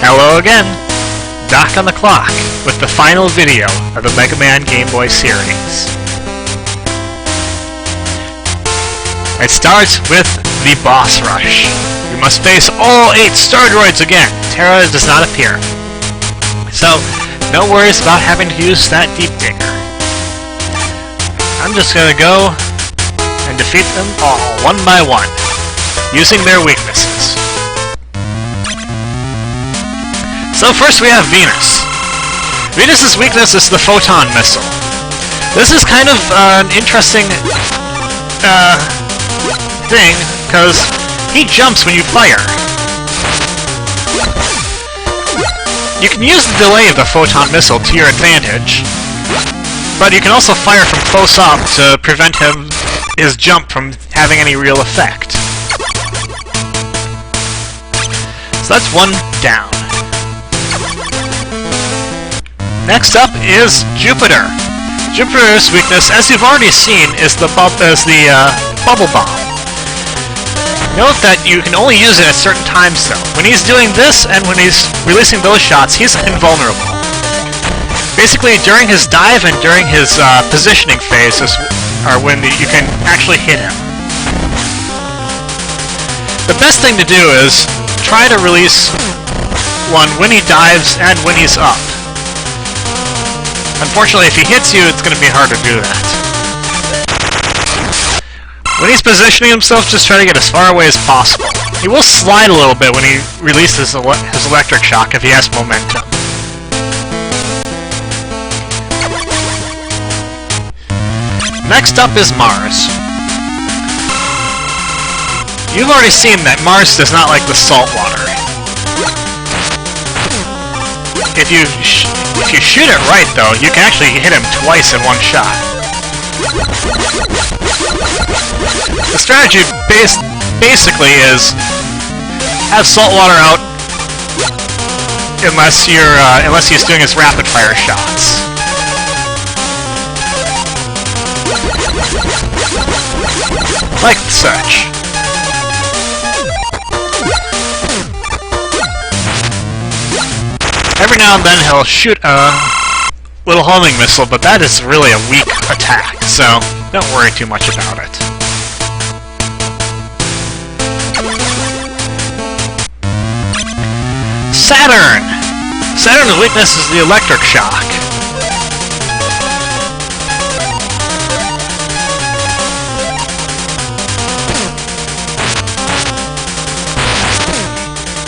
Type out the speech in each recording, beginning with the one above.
Hello again! Back on the clock with the final video of the Mega Man Game Boy series. It starts with the boss rush. We must face all 8 Stardroids again. Terra does not appear. So, no worries about having to use that deep digger. I'm just gonna go and defeat them all one by one, using their weaknesses. So first we have Venus. Venus's weakness is the photon missile. This is kind of an interesting thing, because he jumps when you fire. You can use the delay of the photon missile to your advantage, but you can also fire from close up to prevent his jump from having any real effect. So that's one down. Next up is Jupiter. Jupiter's weakness, as you've already seen, is the bubble bomb. Note that you can only use it at certain times, though. When he's doing this and when he's releasing those shots, he's invulnerable. Basically, during his dive and during his positioning phases are when you can actually hit him. The best thing to do is try to release one when he dives and when he's up. Unfortunately, if he hits you, it's going to be hard to do that. When he's positioning himself, just try to get as far away as possible. He will slide a little bit when he releases his electric shock if he has momentum. Next up is Mars. You've already seen that Mars does not like the salt water. If you shoot it right, though, you can actually hit him twice in one shot. The strategy basically is have salt water out unless he's doing his rapid fire shots. Like such. Every now and then he'll shoot a little homing missile, but that is really a weak attack, so don't worry too much about it. Saturn! Saturn's weakness is the electric shock.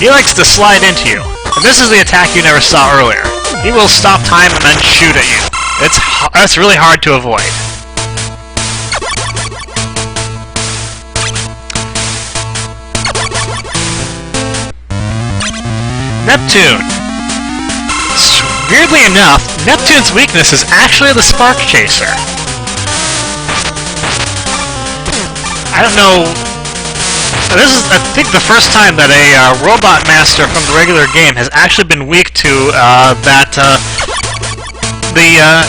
He likes to slide into you. And this is the attack you never saw earlier. He will stop time and then shoot at you. That's really hard to avoid. Neptune. Weirdly enough, Neptune's weakness is actually the Spark Chaser. I don't know. This is, I think, the first time that a robot master from the regular game has actually been weak to the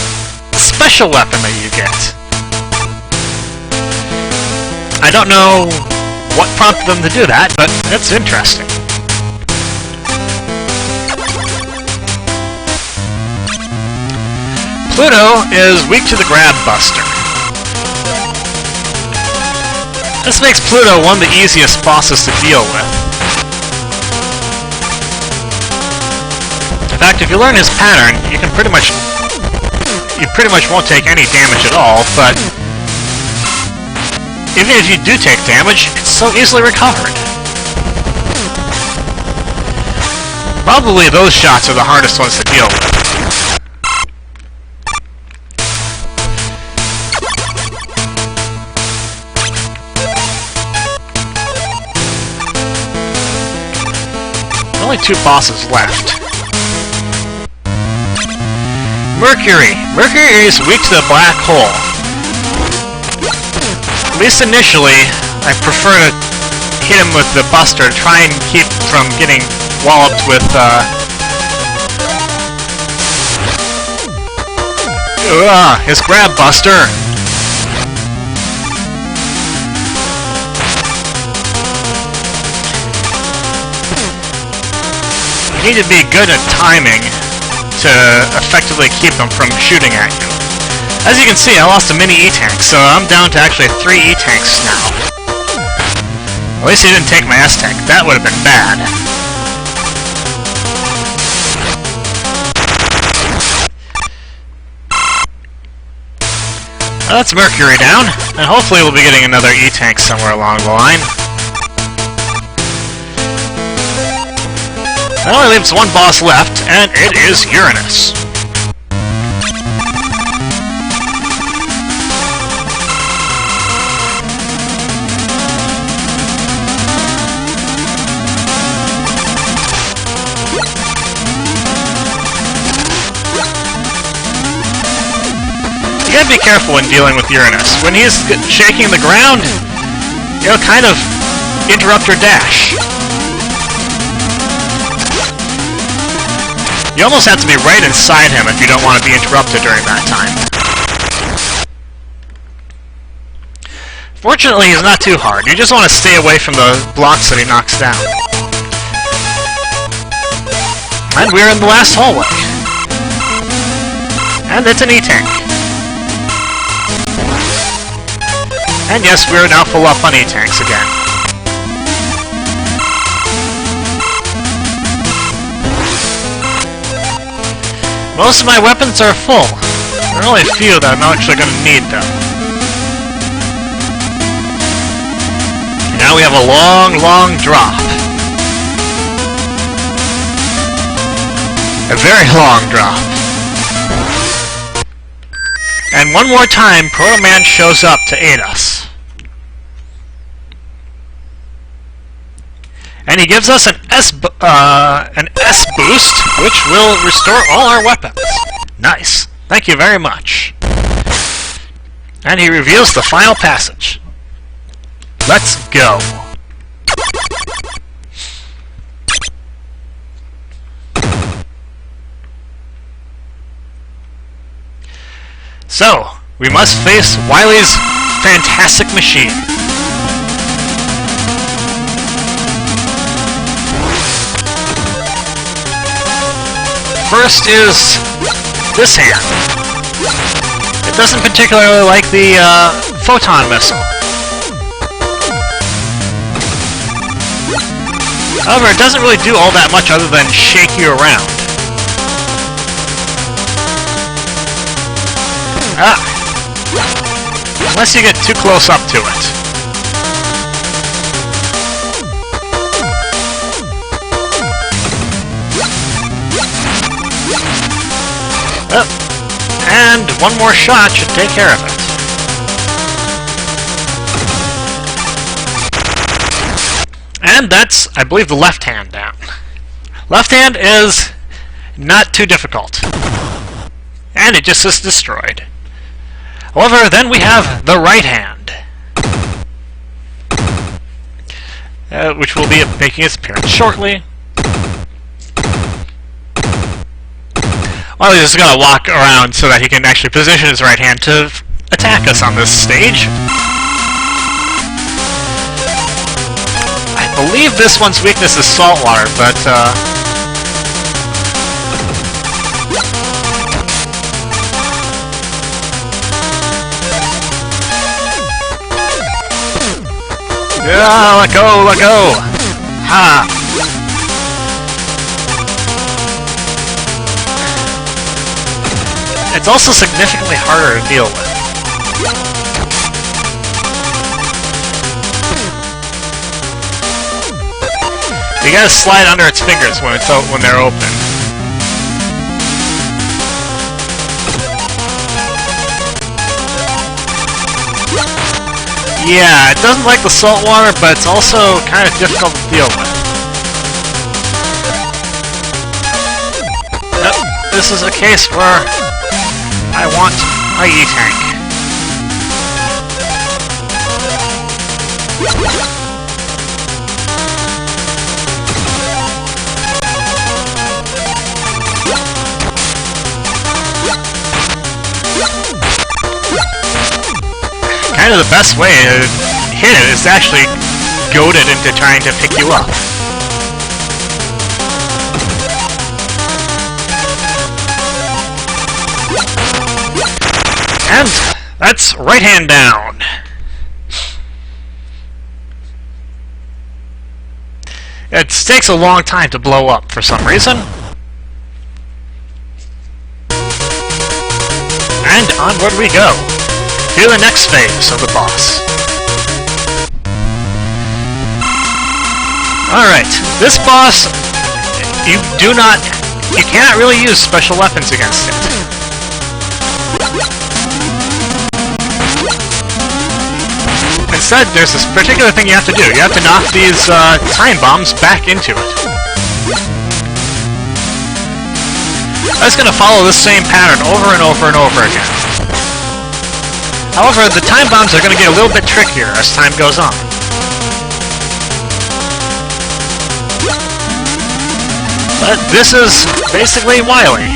special weapon that you get. I don't know what prompted them to do that, but it's interesting. Pluto is weak to the Grab Buster. This makes Pluto one of the easiest bosses to deal with. In fact, if you learn his pattern, you pretty much won't take any damage at all, but even if you do take damage, it's so easily recovered. Probably those shots are the hardest ones to deal with. Only 2 bosses left. Mercury. Mercury is weak to the black hole. At least initially, I prefer to hit him with the buster to try and keep from getting walloped with his grab buster. You need to be good at timing to effectively keep them from shooting at you. As you can see, I lost a mini E-tank, so I'm down to actually 3 E-tanks now. At least he didn't take my S-tank. That would have been bad. That's Mercury down, and hopefully we'll be getting another E-tank somewhere along the line. That only leaves one boss left, and it is Uranus. You gotta be careful when dealing with Uranus. When he's shaking the ground, it'll kind of interrupt your dash. You almost have to be right inside him if you don't want to be interrupted during that time. Fortunately, he's not too hard. You just want to stay away from the blocks that he knocks down. And we're in the last hallway. And it's an E-tank. And yes, we're now full up on E-tanks again. Most of my weapons are full. There are only a few that I'm actually going to need, though. Now we have a long, long drop. A very long drop. And one more time, Proto Man shows up to aid us. And he gives us an S boost, which will restore all our weapons. Nice. Thank you very much. And he reveals the final passage. Let's go. So, we must face Wily's fantastic machine. First is this hand. It doesn't particularly like the photon missile. However, it doesn't really do all that much other than shake you around. Unless you get too close up to it. And one more shot should take care of it. And that's, I believe, the left hand down. Left hand is not too difficult. And it just is destroyed. However, then we have the right hand. Which will be making its appearance shortly. Well, he's just going to walk around so that he can actually position his right hand to attack us on this stage. I believe this one's weakness is salt water, but yeah, let go, let go! Ha! It's also significantly harder to deal with. You gotta slide under its fingers when they're open. Yeah, it doesn't like the salt water, but it's also kind of difficult to deal with. Yep, this is a case where I want my E-tank. Kind of the best way to hit it is to actually goad it into trying to pick you up. That's right hand down. It takes a long time to blow up for some reason. And onward we go to the next phase of the boss. Alright, this boss, you cannot really use special weapons against it. Instead, there's this particular thing you have to do. You have to knock these time bombs back into it. That's going to follow this same pattern over and over and over again. However, the time bombs are going to get a little bit trickier as time goes on. But this is basically Wily.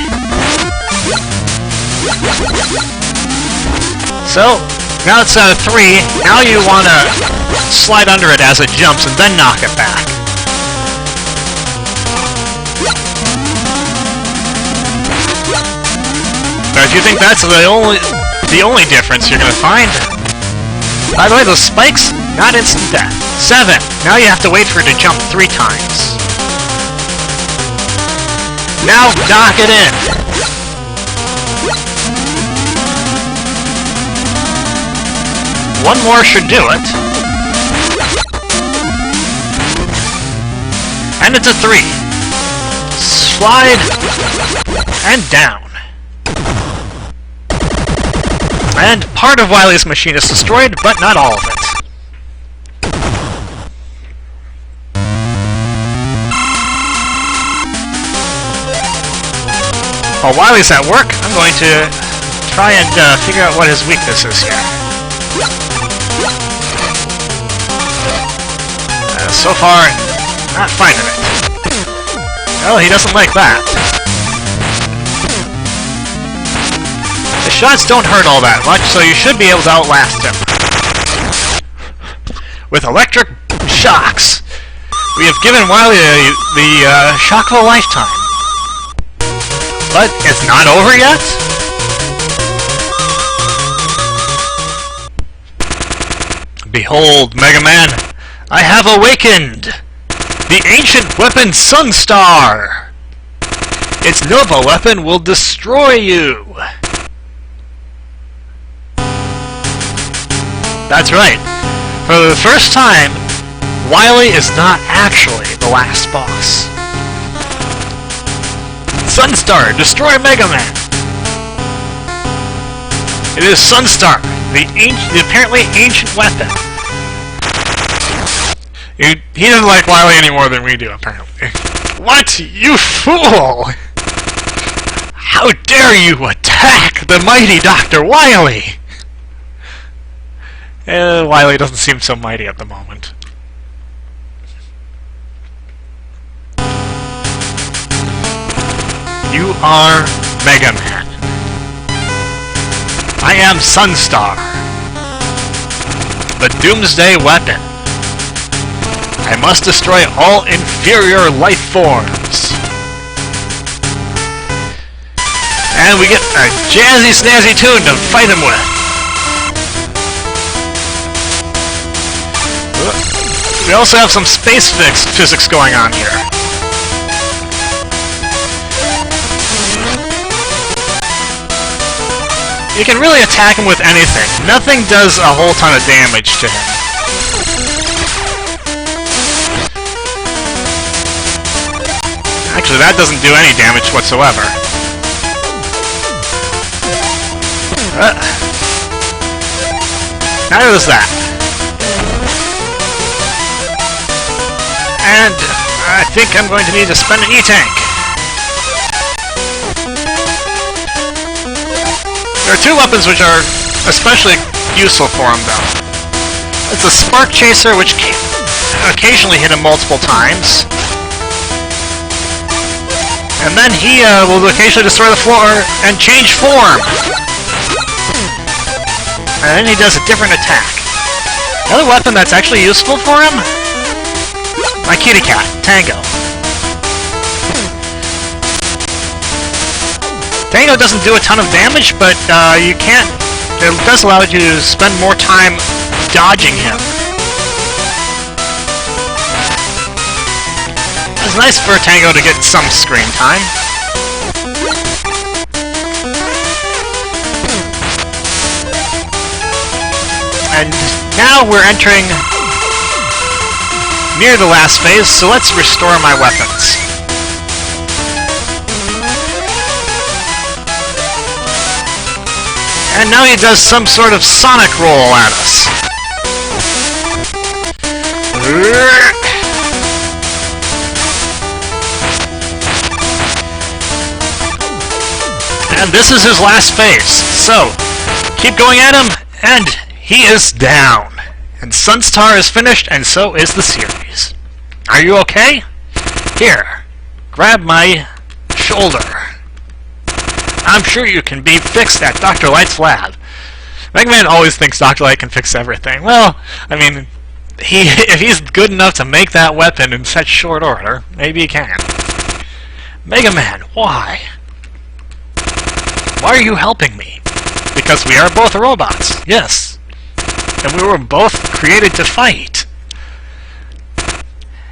So, now it's 3, now you want to slide under it as it jumps and then knock it back. But if you think that's the only difference you're going to find... By the way, those spikes, not instant death. 7, now you have to wait for it to jump 3 times. Now knock it in! One more should do it. And it's a 3. Slide and down. And part of Wily's machine is destroyed, but not all of it. While Wily's at work, I'm going to try and figure out what his weakness is here. So far, not finding it. Well, he doesn't like that. The shots don't hurt all that much, so you should be able to outlast him. With electric shocks, we have given Wily the shock of a lifetime. But it's not over yet? Behold, Mega Man, I have awakened! The ancient weapon Sunstar! Its Nova weapon will destroy you! That's right. For the first time, Wily is not actually the last boss. Sunstar, destroy Mega Man! It is Sunstar, the apparently ancient weapon. He doesn't like Wily any more than we do, apparently. What? You fool! How dare you attack the mighty Dr. Wily! Wily doesn't seem so mighty at the moment. You are Mega Man. I am Sunstar, the Doomsday Weapon. I must destroy all inferior life forms. And we get a jazzy snazzy tune to fight him with. We also have some space physics going on here. You can really attack him with anything. Nothing does a whole ton of damage to him. Actually, that doesn't do any damage whatsoever. Neither does that. And I think I'm going to need to spend an E-Tank. There are 2 weapons which are especially useful for him, though. It's a Spark Chaser, which can occasionally hit him multiple times. And then he will occasionally destroy the floor and change form. And then he does a different attack. Another weapon that's actually useful for him? My kitty cat, Tango. Tango doesn't do a ton of damage, but you can't it does allow you to spend more time dodging him. It's nice for Tango to get some screen time. And now we're entering near the last phase, so let's restore my weapons. And now he does some sort of sonic roll at us. And this is his last phase, so keep going at him, and he is down. And Sunstar is finished, and so is the series. Are you okay? Here, grab my shoulder. I'm sure you can be fixed at Dr. Light's lab. Mega Man always thinks Dr. Light can fix everything. Well, I mean, if he's good enough to make that weapon in such short order, maybe he can. Mega Man, why? Why are you helping me? Because we are both robots, yes. And we were both created to fight.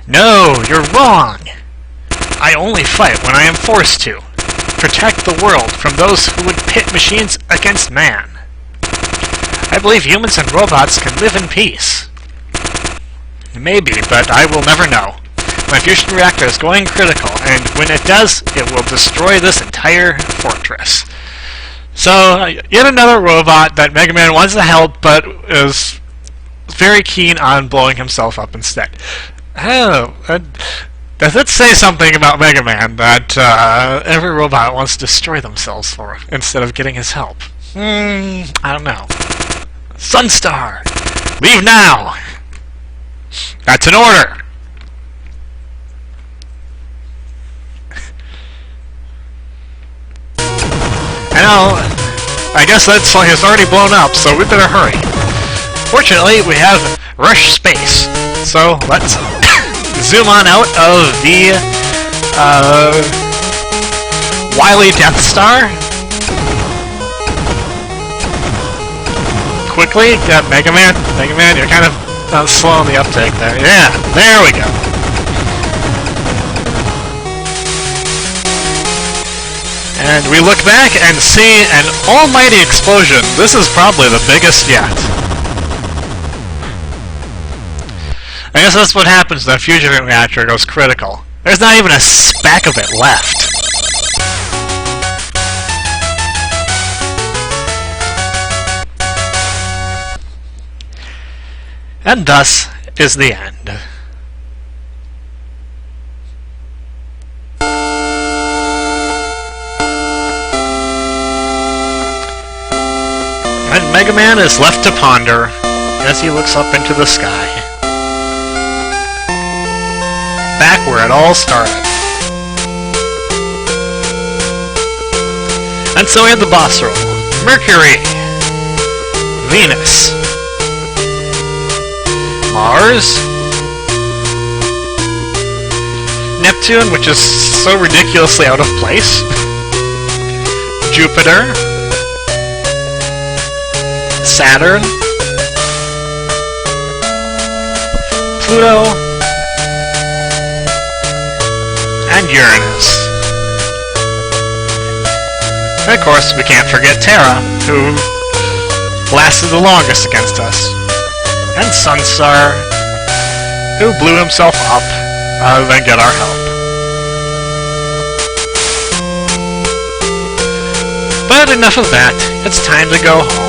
No, you're wrong. I only fight when I am forced to. Protect the world from those who would pit machines against man. I believe humans and robots can live in peace. Maybe, but I will never know. My fusion reactor is going critical, and when it does, it will destroy this entire fortress. So, yet another robot that Mega Man wants to help, but is very keen on blowing himself up instead. Oh, does it say something about Mega Man that every robot wants to destroy themselves for instead of getting his help? I don't know. Sunstar! Leave now! That's an order! I guess that slug has already blown up, so we better hurry. Fortunately, we have rush space, so let's zoom on out of the Wily Death Star. Quickly, yeah, Mega Man, you're kind of slow on the uptake there. Yeah, there we go. And we look back and see an almighty explosion. This is probably the biggest yet. I guess that's what happens when the fusion reactor goes critical. There's not even a speck of it left. And thus is the end. And Mega Man is left to ponder as he looks up into the sky. Back where it all started. And so we have the boss roll. Mercury. Venus. Mars. Neptune, which is so ridiculously out of place. Jupiter. Saturn, Pluto, and Uranus. And of course, we can't forget Terra, who lasted the longest against us, and Sunstar, who blew himself up rather than get our help. But enough of that, it's time to go home.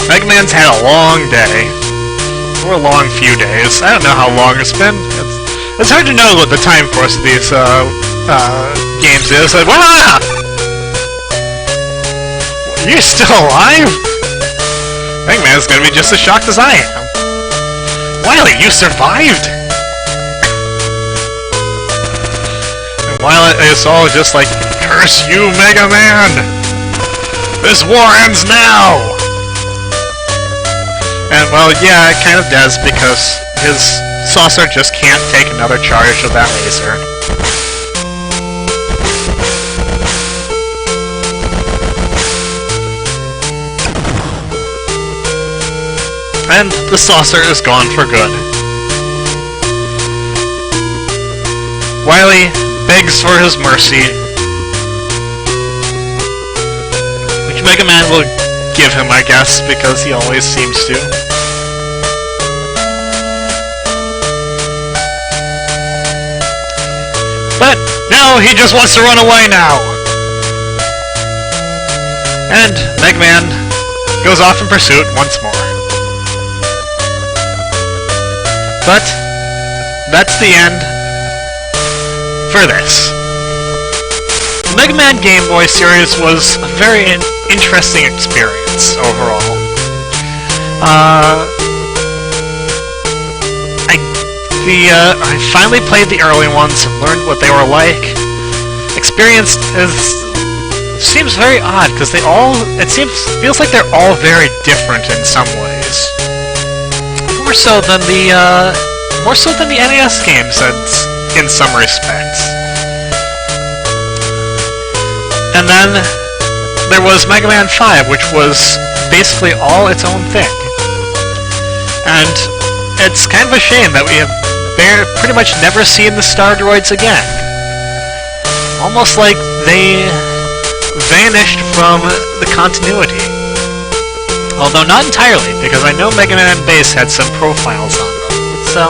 Mega Man's had a long day, or a long few days. I don't know how long it's been. It's hard to know what the time course of these games is. Are you still alive? Mega Man's gonna be just as shocked as I am. Wily, you survived! And Wily is all just like, curse you, Mega Man! This war ends now! And, well, yeah, it kind of does, because his saucer just can't take another charge of that laser. and the saucer is gone for good. Wily begs for his mercy, which Mega Man will give him, I guess, because he always seems to. But no, he just wants to run away now! And Mega Man goes off in pursuit once more. But that's the end for this. The Mega Man Game Boy series was a very interesting experience overall. I finally played the early ones and learned what they were like. Experience seems very odd because feels like they're all very different in some ways. More so than the NES games in some respects. And then there was Mega Man 5, which was basically all its own thing. And it's kind of a shame that we have pretty much never seen the Stardroids again. Almost like they vanished from the continuity. Although not entirely, because I know Mega Man Base had some profiles on them. So,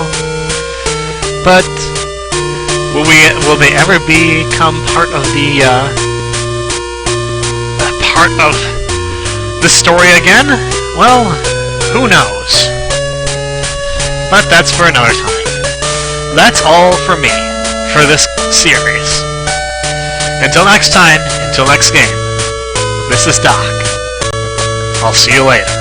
but will they ever become part of the story again? Well, who knows? But that's for another time. That's all for me, for this series. Until next time, until next game, this is Doc. I'll see you later.